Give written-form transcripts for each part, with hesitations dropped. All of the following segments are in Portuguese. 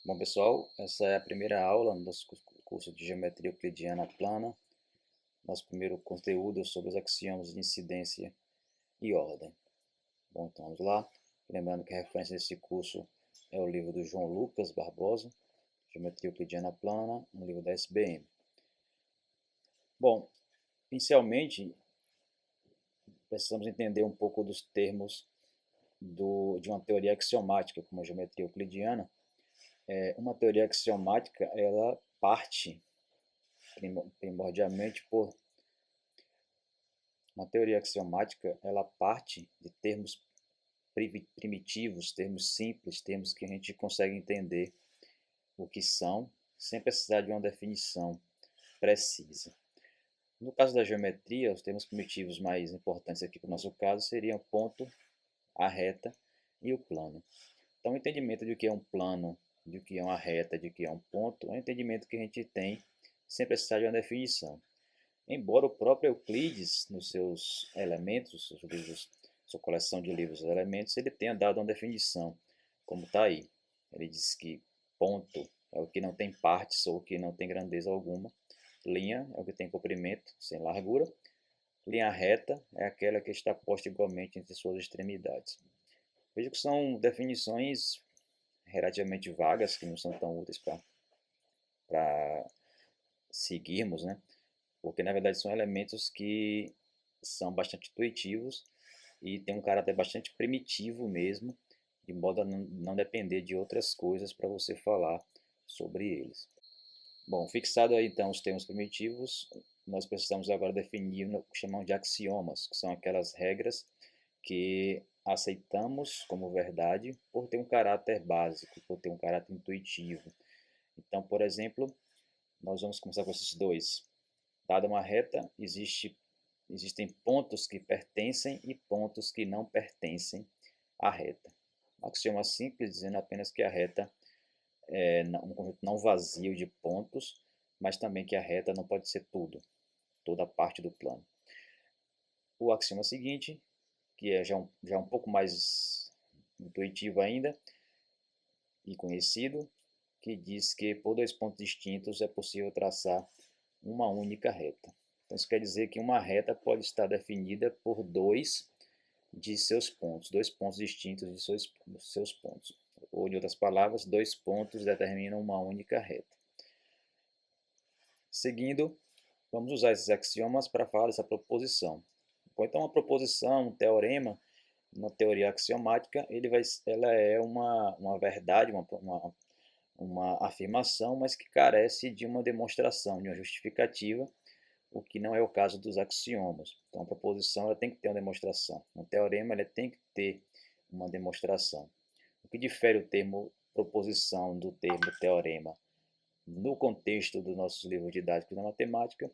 Bom, pessoal, essa é a primeira aula do nosso curso de Geometria Euclidiana Plana. Nosso primeiro conteúdo é sobre os axiomas de incidência e ordem. Bom, então vamos lá. Lembrando que a referência desse curso é o livro do João Lucas Barbosa, Geometria Euclidiana Plana, um livro da SBM. Bom, inicialmente, precisamos entender um pouco dos termos de uma teoria axiomática, como a geometria euclidiana. Uma teoria axiomática, ela parte primordialmente por uma teoria axiomática, ela parte de termos primitivos, termos simples, termos que a gente consegue entender o que são, sem precisar de uma definição precisa. No caso da geometria, os termos primitivos mais importantes aqui para o nosso caso seriam o ponto, a reta e o plano. Então, o entendimento de o que é um plano, de o que é uma reta, de o que é um ponto, é um entendimento que a gente tem sem precisar de uma definição. Embora o próprio Euclides, nos seus elementos, seus livros, sua coleção de livros e elementos, ele tenha dado uma definição, como está aí. Ele diz que ponto é o que não tem partes ou o que não tem grandeza alguma. Linha é o que tem comprimento sem largura. Linha reta é aquela que está posta igualmente entre suas extremidades. Veja que são definições relativamente vagas, que não são tão úteis para seguirmos, né? Porque na verdade são elementos que são bastante intuitivos e tem um caráter bastante primitivo mesmo, de modo a não depender de outras coisas para você falar sobre eles. Bom, fixado aí então os termos primitivos, nós precisamos agora definir o que chamamos de axiomas, que são aquelas regras que aceitamos como verdade por ter um caráter básico, por ter um caráter intuitivo. Então, por exemplo, nós vamos começar com esses dois. Dada uma reta, existem pontos que pertencem e pontos que não pertencem à reta. Um axioma simples dizendo apenas que a reta é um conjunto não vazio de pontos, mas também que a reta não pode ser tudo, toda parte do plano. O axioma seguinte, que é já um pouco mais intuitivo ainda e conhecido, que diz que por dois pontos distintos é possível traçar uma única reta. Então, isso quer dizer que uma reta pode estar definida por dois de seus pontos, dois pontos distintos de seus pontos. Ou, em outras palavras, dois pontos determinam uma única reta. Seguindo, vamos usar esses axiomas para falar dessa proposição. Então, uma proposição, um teorema, na teoria axiomática, ela é uma verdade, uma afirmação, mas que carece de uma demonstração, de uma justificativa, o que não é o caso dos axiomas. Então, a proposição ela tem que ter uma demonstração. Um teorema ele tem que ter uma demonstração. O que difere o termo proposição do termo teorema no contexto dos nossos livros didáticos da matemática,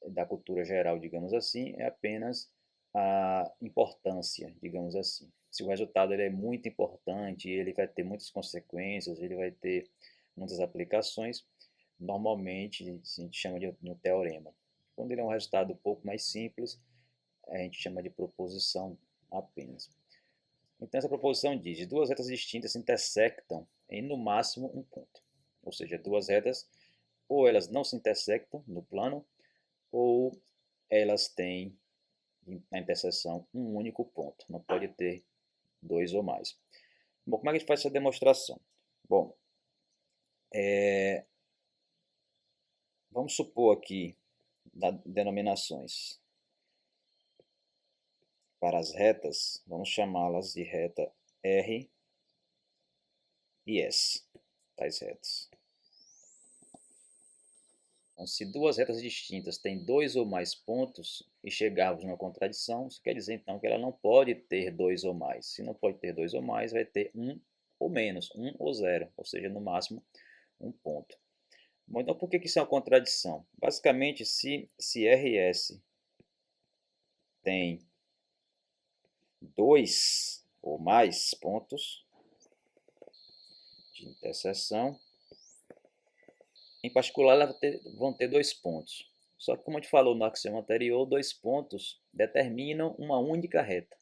da cultura geral, digamos assim, é apenas a importância, digamos assim. Se o resultado ele é muito importante, ele vai ter muitas consequências, ele vai ter muitas aplicações, normalmente a gente chama de um teorema. Quando ele é um resultado um pouco mais simples, a gente chama de proposição apenas. Então essa proposição diz: duas retas distintas se intersectam em no máximo um ponto. Ou seja, duas retas ou elas não se intersectam no plano, ou elas têm na interseção um único ponto. Não pode ter dois ou mais. Bom, como é que a gente faz essa demonstração? Bom, vamos supor aqui denominações para as retas, vamos chamá-las de reta R e S, tais retas. Então, se duas retas distintas têm dois ou mais pontos e chegarmos numa contradição, isso quer dizer então que ela não pode ter dois ou mais. Se não pode ter dois ou mais, vai ter um ou menos, um ou zero, ou seja, no máximo um ponto. Bom, então por que isso é uma contradição? Basicamente, se R e S tem dois ou mais pontos de interseção, em particular, elas vão ter dois pontos. Só que, como a gente falou no axioma anterior, dois pontos determinam uma única reta.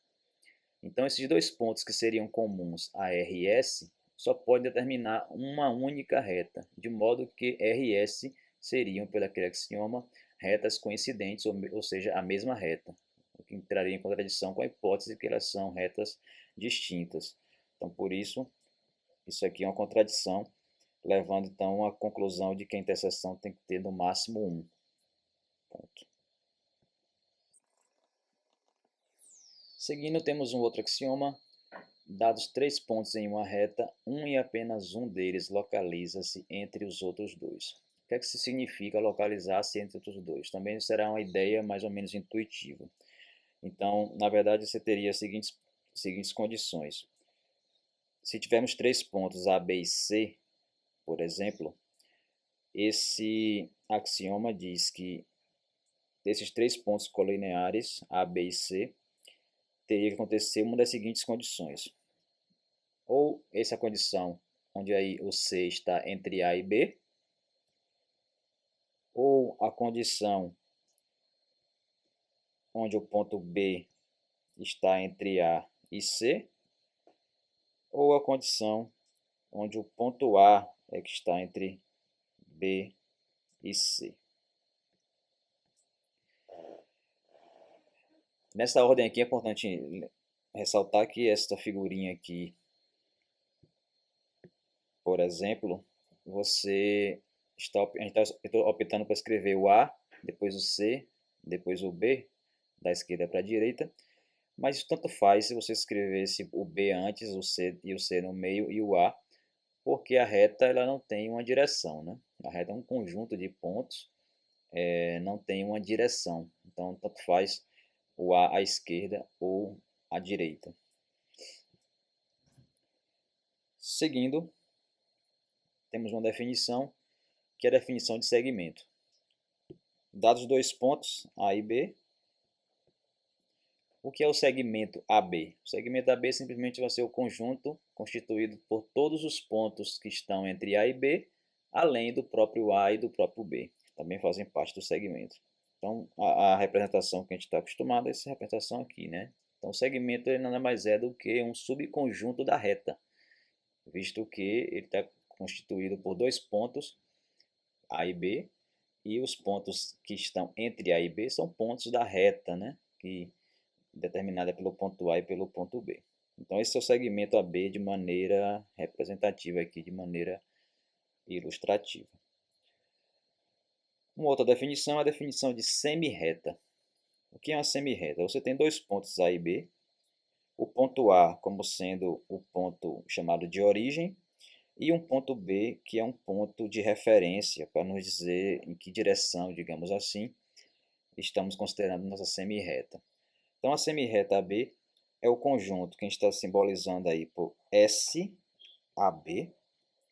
Então, esses dois pontos que seriam comuns a R e S, só pode determinar uma única reta, de modo que RS seriam, pelo aquele axioma, retas coincidentes, ou seja, a mesma reta, o que entraria em contradição com a hipótese de que elas são retas distintas. Então, por isso aqui é uma contradição, levando então à conclusão de que a interseção tem que ter no máximo 1 ponto. Seguindo, temos um outro axioma. Dados 3 pontos em uma reta, um e apenas um deles localiza-se entre os outros dois. O que é que isso significa localizar-se entre os outros dois? Também será uma ideia mais ou menos intuitiva. Então, na verdade, você teria as seguintes condições. Se tivermos 3 pontos A, B e C, por exemplo, esse axioma diz que desses 3 pontos colineares, A, B e C, teria que acontecer uma das seguintes condições. Ou essa condição onde aí o C está entre A e B, ou a condição onde o ponto B está entre A e C, ou a condição onde o ponto A é que está entre B e C. Nessa ordem aqui é importante ressaltar que esta figurinha aqui, por exemplo, a gente está optando para escrever o A, depois o C, depois o B, da esquerda para a direita, mas tanto faz se você escrevesse o B antes, o C no meio e o A, porque a reta ela não tem uma direção, né? A reta é um conjunto de pontos, não tem uma direção, então tanto faz o A à esquerda ou à direita. Seguindo, temos uma definição, que é a definição de segmento. Dados 2 pontos, A e B, o que é o segmento AB? O segmento AB simplesmente vai ser o conjunto constituído por todos os pontos que estão entre A e B, além do próprio A e do próprio B, que também fazem parte do segmento. Então, a representação que a gente está acostumado é essa representação aqui, né? Então, o segmento ele nada mais é do que um subconjunto da reta, visto que ele está constituído por 2 pontos, A e B, e os pontos que estão entre A e B são pontos da reta, né? Determinada pelo ponto A e pelo ponto B. Então, esse é o segmento AB de maneira representativa aqui, de maneira ilustrativa. Uma outra definição é a definição de semirreta. O que é uma semirreta? Você tem 2 pontos A e B, o ponto A como sendo o ponto chamado de origem, e um ponto B que é um ponto de referência, para nos dizer em que direção, digamos assim, estamos considerando nossa semirreta. Então, a semirreta AB é o conjunto que a gente está simbolizando aí por SAB,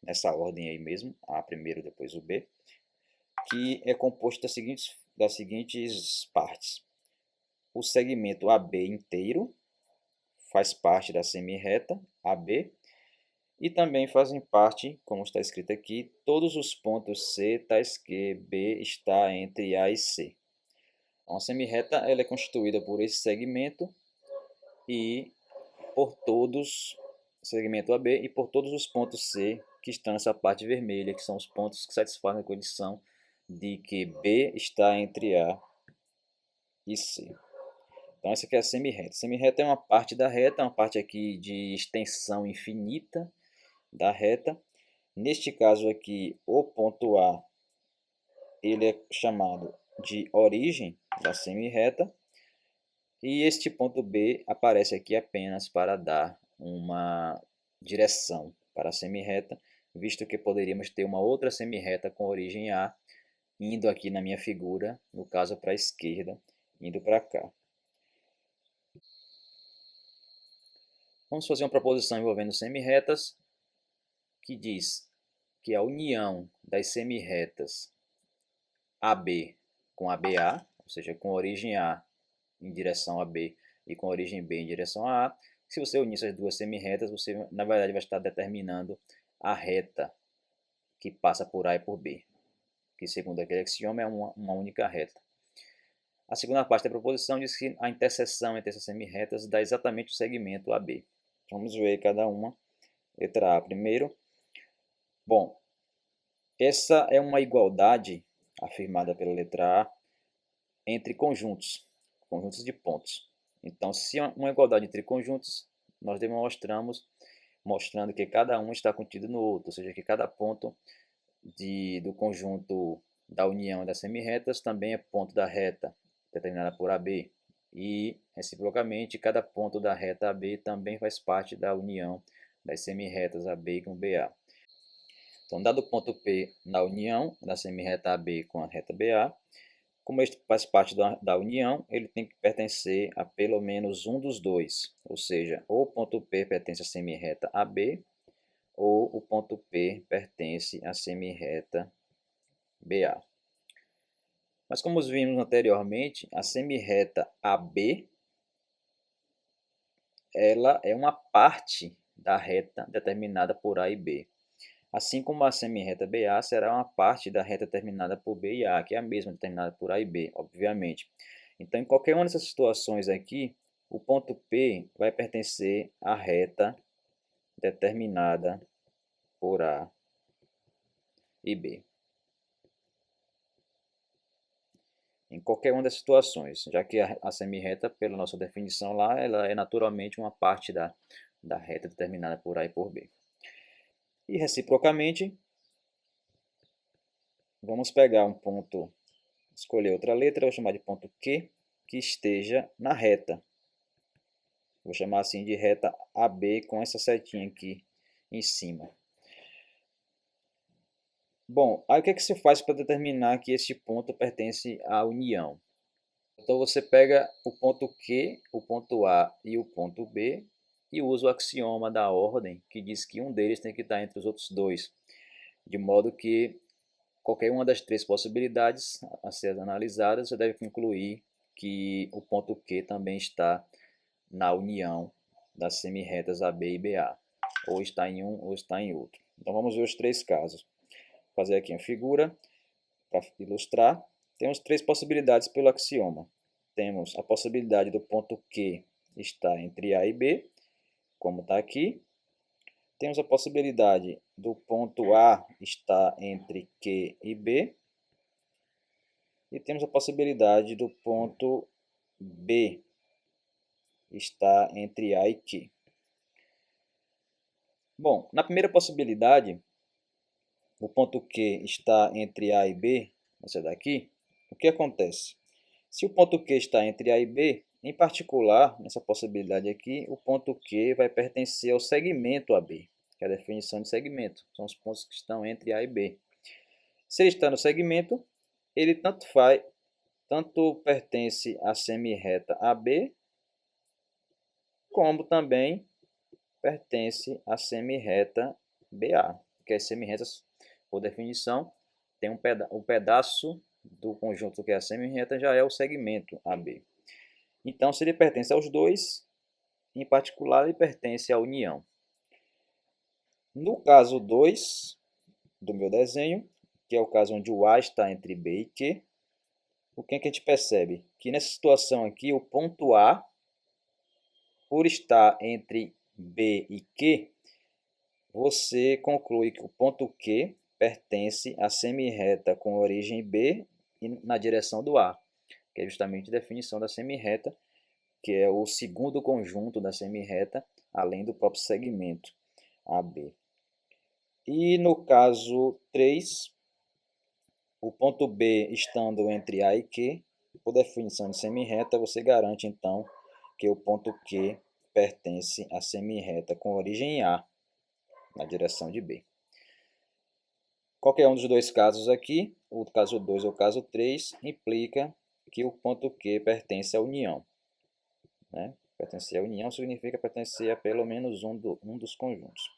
nessa ordem aí mesmo, A primeiro, depois o B, que é composto das seguintes partes. O segmento AB inteiro faz parte da semirreta AB, e também fazem parte, como está escrito aqui, todos os pontos C, tais que B está entre A e C. Então, a semirreta ela é constituída por esse segmento e por todos, segmento AB, e por todos os pontos C que estão nessa parte vermelha, que são os pontos que satisfazem a condição de que B está entre A e C. Então essa aqui é a semirreta. Semirreta é uma parte da reta, uma parte aqui de extensão infinita da reta. Neste caso aqui, o ponto A ele é chamado de origem da semirreta, e este ponto B aparece aqui apenas para dar uma direção para a semirreta, visto que poderíamos ter uma outra semirreta com origem A, indo aqui na minha figura, no caso para a esquerda, indo para cá. Vamos fazer uma proposição envolvendo semirretas, que diz que a união das semirretas AB com ABA, ou seja, com origem A em direção a B e com origem B em direção a A, se você unir essas duas semirretas, você na verdade vai estar determinando a reta que passa por A e por B, que segundo aquele axioma é uma única reta. A segunda parte da proposição diz que a interseção entre essas semirretas dá exatamente o segmento AB. Vamos ver cada uma Letra A primeiro. Bom, essa é uma igualdade afirmada pela letra A entre conjuntos de pontos. Então, se é uma igualdade entre conjuntos, nós demonstramos mostrando que cada um está contido no outro, ou seja, que cada ponto do conjunto da união das semirretas também é ponto da reta determinada por AB. E, reciprocamente, cada ponto da reta AB também faz parte da união das semirretas AB com BA. Então, dado o ponto P na união da semirreta AB com a reta BA, como este faz parte da união, ele tem que pertencer a pelo menos um dos dois. Ou seja, ou o ponto P pertence à semirreta AB, ou o ponto P pertence à semirreta BA. Mas como vimos anteriormente, a semirreta AB ela é uma parte da reta determinada por A e B. Assim como a semirreta BA será uma parte da reta determinada por B e A, que é a mesma determinada por A e B, obviamente. Então, em qualquer uma dessas situações aqui, o ponto P vai pertencer à reta determinada por A e B. Em qualquer uma das situações, já que a semirreta, pela nossa definição lá, ela é naturalmente uma parte da reta determinada por A e por B. E reciprocamente, vamos pegar um ponto, escolher outra letra, vou chamar de ponto Q, que esteja na reta. Vou chamar assim de reta AB com essa setinha aqui em cima. Bom, aí o que é que se faz para determinar que este ponto pertence à união? Então você pega o ponto Q, o ponto A e o ponto B e usa o axioma da ordem que diz que um deles tem que estar entre os outros dois, de modo que qualquer uma das três possibilidades a ser analisadas, você deve concluir que o ponto Q também está na união das semirretas AB e BA, ou está em um ou está em outro. Então vamos ver os três casos. Vou fazer aqui uma figura para ilustrar. Temos três possibilidades pelo axioma. Temos a possibilidade do ponto Q estar entre A e B, como está aqui. Temos a possibilidade do ponto A estar entre Q e B. E temos a possibilidade do ponto B estar entre A e Q. Bom, na primeira possibilidade, o ponto Q está entre A e B, essa daqui, o que acontece? Se o ponto Q está entre A e B, em particular, nessa possibilidade aqui, o ponto Q vai pertencer ao segmento AB, que é a definição de segmento. São os pontos que estão entre A e B. Se ele está no segmento, ele tanto pertence à semirreta AB, como também pertence à semirreta BA, porque as semirretas, por definição, tem um pedaço do conjunto que é a semirreta, já é o segmento AB. Então, se ele pertence aos dois, em particular, ele pertence à união. No caso 2 do meu desenho, que é o caso onde o A está entre B e Q, o que é que a gente percebe? Que nessa situação aqui, o ponto A, por estar entre B e Q, você conclui que o ponto Q pertence à semirreta com origem B e na direção do A, que é justamente a definição da semirreta, que é o segundo conjunto da semirreta, além do próprio segmento AB. E no caso 3, o ponto B estando entre A e Q, por definição de semirreta, você garante então que o ponto Q pertence à semirreta com origem A, na direção de B. Qualquer um dos dois casos aqui, o caso 2 ou o caso 3, implica que o ponto Q pertence à união. Né? Pertencer à união significa pertencer a pelo menos um dos conjuntos.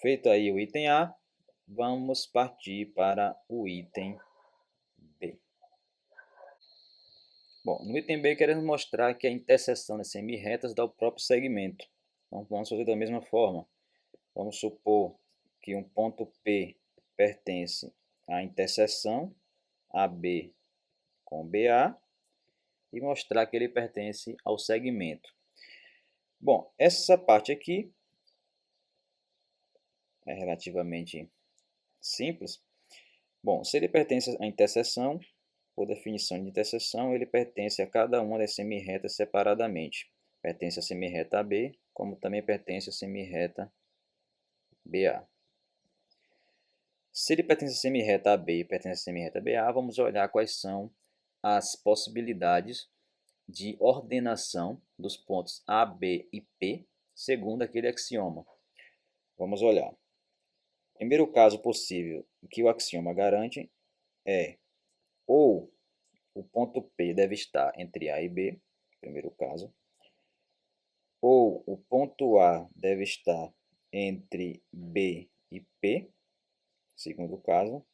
Feito aí o item A, vamos partir para o item B. Bom, no item B queremos mostrar que a interseção das semirretas dá o próprio segmento. Então vamos fazer da mesma forma. Vamos supor que um ponto P pertence à interseção AB com BA e mostrar que ele pertence ao segmento. Bom, essa parte aqui é relativamente simples. Bom, se ele pertence à interseção, por definição de interseção, ele pertence a cada uma das semirretas separadamente. Pertence à semirreta AB, como também pertence à semirreta BA. Se ele pertence à semirreta AB e pertence à semirreta BA, vamos olhar quais são as possibilidades de ordenação dos pontos A, B e P, segundo aquele axioma. Vamos olhar. O primeiro caso possível que o axioma garante é ou o ponto P deve estar entre A e B, primeiro caso, ou o ponto A deve estar entre B e P, segundo caso,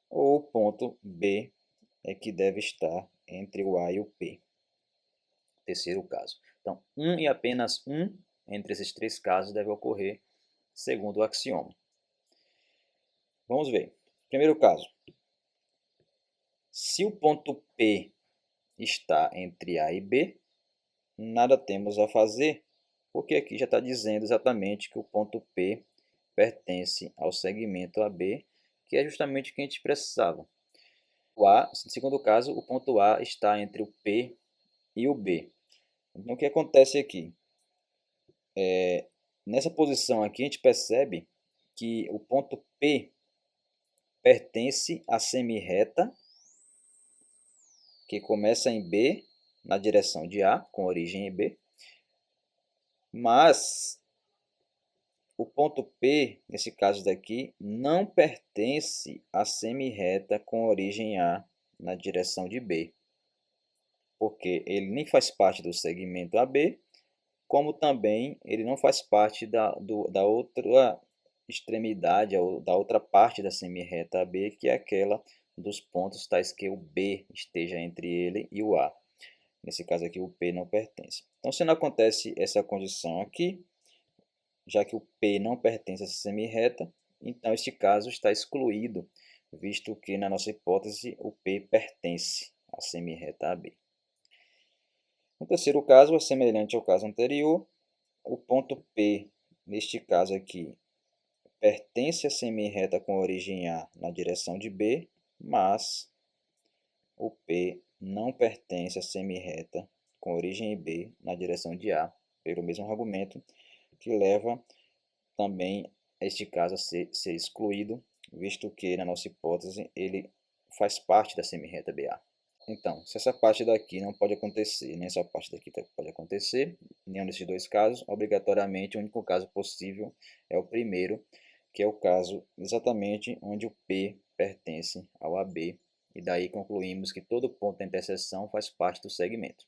ou o ponto B é que deve estar entre o A e o P, terceiro caso. Então, um e apenas um entre esses três casos deve ocorrer segundo o axioma. Vamos ver. Primeiro caso. Se o ponto P está entre A e B, nada temos a fazer, porque aqui já está dizendo exatamente que o ponto P pertence ao segmento AB, que é justamente o que a gente precisava. O A, no segundo caso, o ponto A está entre o P e o B. Então, o que acontece aqui? Nessa posição aqui, a gente percebe que o ponto P pertence à semirreta que começa em B, na direção de A, com origem em B, mas o ponto P, nesse caso daqui, não pertence à semirreta com origem A, na direção de B, porque ele nem faz parte do segmento AB, como também ele não faz parte da outra extremidade, da outra parte da semirreta AB, que é aquela dos pontos tais que o B esteja entre ele e o A. Nesse caso aqui, o P não pertence. Então, se não acontece essa condição aqui, já que o P não pertence a essa semirreta, então este caso está excluído, visto que na nossa hipótese o P pertence à semirreta AB. No terceiro caso, é semelhante ao caso anterior, o ponto P, neste caso aqui, pertence à semirreta com origem A na direção de B, mas o P não pertence à semirreta com origem em B na direção de A, pelo mesmo argumento que leva também este caso a ser excluído, visto que na nossa hipótese ele faz parte da semirreta BA. Então, se essa parte daqui não pode acontecer, nem essa parte daqui pode acontecer, nenhum desses dois casos, obrigatoriamente o único caso possível é o primeiro, que é o caso exatamente onde o P pertence ao AB, e daí concluímos que todo ponto da interseção faz parte do segmento.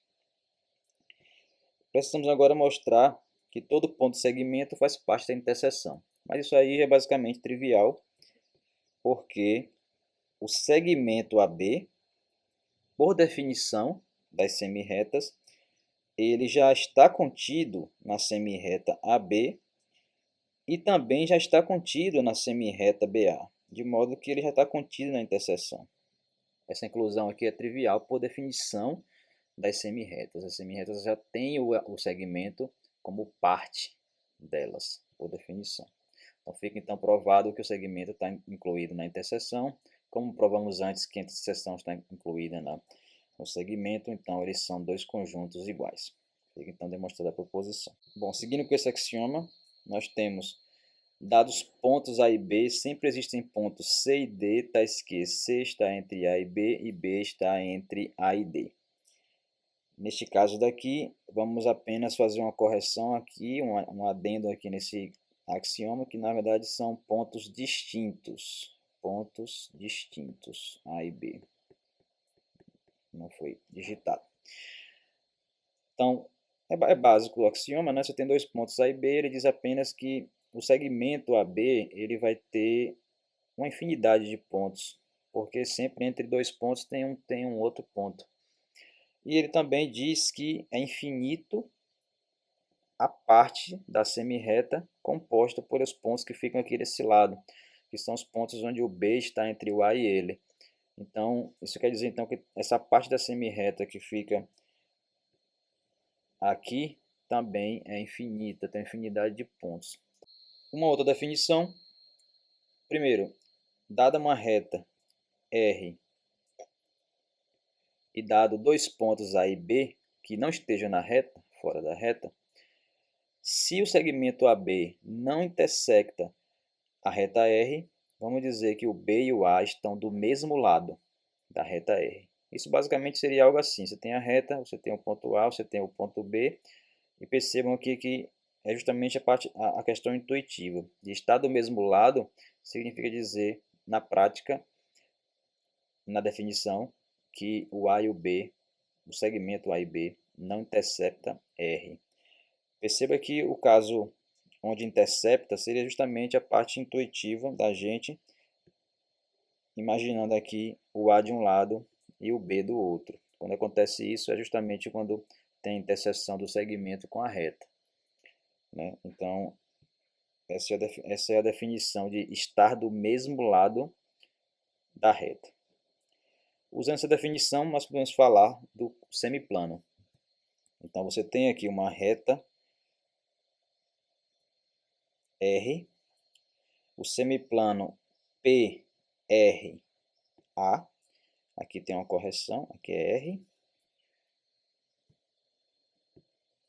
Precisamos agora mostrar que todo ponto de segmento faz parte da interseção, mas isso aí é basicamente trivial, porque o segmento AB, por definição das semirretas, ele já está contido na semirreta AB e também já está contido na semirreta BA, de modo que ele já está contido na interseção. Essa inclusão aqui é trivial por definição das semirretas. As semirretas já têm o segmento como parte delas, por definição. Então fica então provado que o segmento está incluído na interseção. Como provamos antes que a interseção está incluída no segmento, então eles são dois conjuntos iguais. Fica então demonstrada a proposição. Bom, seguindo com esse axioma, nós temos dados pontos A e B, sempre existem pontos C e D, tais que C está entre A e B está entre A e D. Neste caso daqui, vamos apenas fazer uma correção aqui, um adendo aqui nesse axioma, que na verdade são pontos distintos. Pontos distintos, A e B. Não foi digitado. Então, é básico o axioma, né? Você tem dois pontos A e B, ele diz apenas que o segmento AB ele vai ter uma infinidade de pontos, porque sempre entre dois pontos tem um outro ponto. E ele também diz que é infinito a parte da semirreta composta por os pontos que ficam aqui desse lado, que são os pontos onde o B está entre o A e ele. Então, isso quer dizer então que essa parte da semirreta que fica aqui, também é infinita, tem infinidade de pontos. Uma outra definição, primeiro, dada uma reta R e dado dois pontos A e B que não estejam na reta, fora da reta, se o segmento AB não intersecta a reta R, vamos dizer que o B e o A estão do mesmo lado da reta R. Isso basicamente seria algo assim: você tem a reta, você tem o ponto A, você tem o ponto B, e percebam aqui que é justamente a questão intuitiva. De estar do mesmo lado significa dizer, na prática, na definição, que o A e o B, o segmento A e B, não intercepta R. Perceba que o caso onde intercepta seria justamente a parte intuitiva da gente, imaginando aqui o A de um lado e o B do outro. Quando acontece isso, é justamente quando tem interseção do segmento com a reta, né? Então, essa é a definição de estar do mesmo lado da reta. Usando essa definição, nós podemos falar do semiplano. Então, você tem aqui uma reta R, o semiplano PRA, aqui tem uma correção, aqui é R,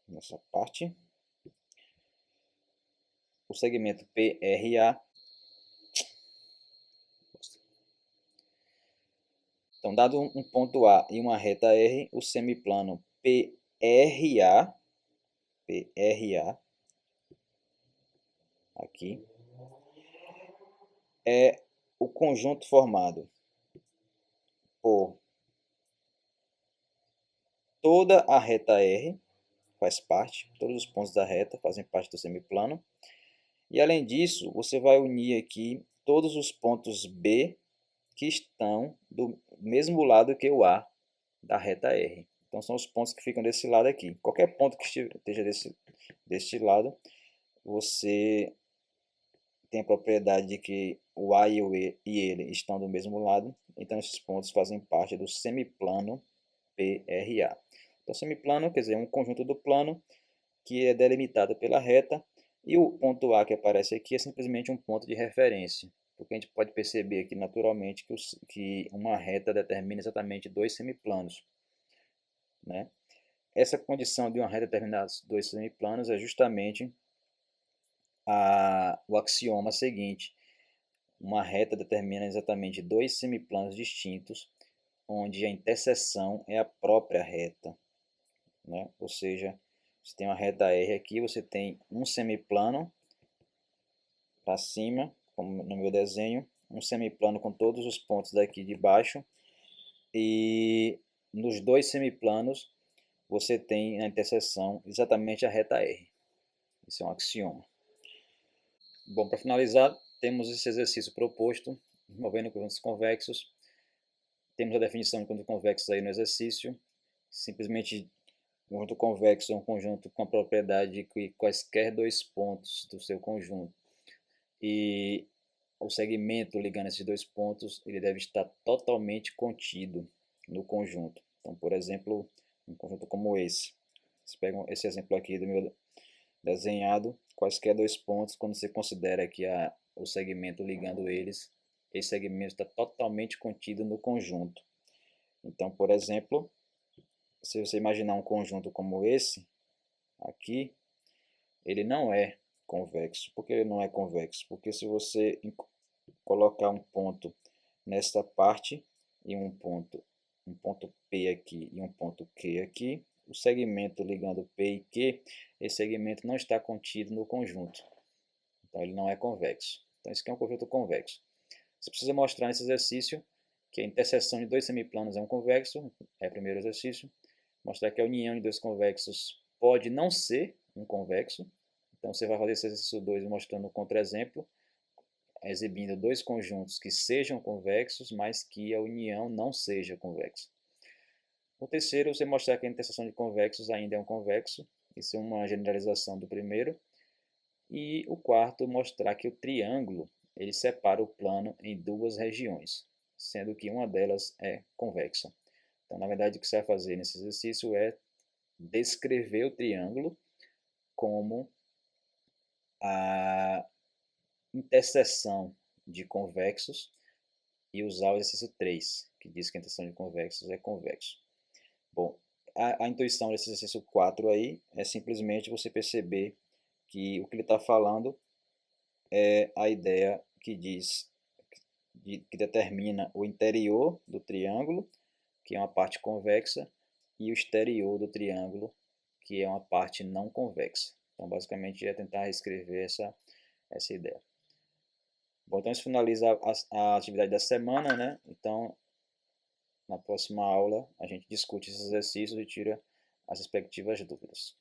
nessa parte. O segmento PRA. Então, dado um ponto A e uma reta R, o semiplano PRA, aqui, é o conjunto formado por toda a reta R, faz parte, todos os pontos da reta fazem parte do semiplano. E além disso, você vai unir aqui todos os pontos B que estão do mesmo lado que o A da reta R. Então são os pontos que ficam desse lado aqui. Qualquer ponto que esteja deste lado, você tem a propriedade de que o A e o E e ele estão do mesmo lado. Então esses pontos fazem parte do semiplano PRA. Então semiplano quer dizer um conjunto do plano que é delimitado pela reta, e o ponto A que aparece aqui é simplesmente um ponto de referência, porque a gente pode perceber aqui naturalmente que uma reta determina exatamente dois semiplanos, né? Essa condição de uma reta determinar dois semiplanos é justamente o axioma seguinte: uma reta determina exatamente dois semiplanos distintos, onde a interseção é a própria reta, né? Ou seja, você tem uma reta R aqui, você tem um semiplano para cima, como no meu desenho, um semiplano com todos os pontos daqui de baixo, e nos dois semiplanos você tem na interseção exatamente a reta R. Isso é um axioma. Bom, para finalizar, temos esse exercício proposto, envolvendo conjuntos convexos. Temos a definição de conjunto convexo aí no exercício. Simplesmente, um conjunto convexo é um conjunto com a propriedade de que quaisquer dois pontos do seu conjunto e o segmento ligando esses dois pontos, ele deve estar totalmente contido no conjunto. Então, por exemplo, um conjunto como esse. Você pega esse exemplo aqui do meu desenhado, quaisquer dois pontos, quando você considera que o segmento ligando eles, esse segmento está totalmente contido no conjunto. Então, por exemplo, se você imaginar um conjunto como esse, aqui, ele não é convexo. Por que ele não é convexo? Porque se você colocar um ponto nesta parte e um ponto P aqui e um ponto Q aqui, o segmento ligando P e Q, esse segmento não está contido no conjunto. Então ele não é convexo. Então isso aqui é um conjunto convexo. Você precisa mostrar nesse exercício que a interseção de dois semiplanos é um convexo, é o primeiro exercício. Mostrar que a união de dois convexos pode não ser um convexo. Então você vai fazer esse exercício 2 mostrando um contra-exemplo, exibindo dois conjuntos que sejam convexos, mas que a união não seja convexa. O terceiro, você mostrar que a interseção de convexos ainda é um convexo, isso é uma generalização do primeiro. E o quarto, mostrar que o triângulo ele separa o plano em duas regiões, sendo que uma delas é convexa. Então, na verdade, o que você vai fazer nesse exercício é descrever o triângulo como a interseção de convexos e usar o exercício 3, que diz que a interseção de convexos é convexo. Bom, a intuição desse exercício 4 aí é simplesmente você perceber que o que ele está falando é a ideia que diz, que determina o interior do triângulo, que é uma parte convexa, e o exterior do triângulo, que é uma parte não convexa. Então, basicamente, é tentar reescrever essa ideia. Bom, então isso finaliza a atividade da semana, né? Então, na próxima aula, a gente discute esses exercícios e tira as respectivas dúvidas.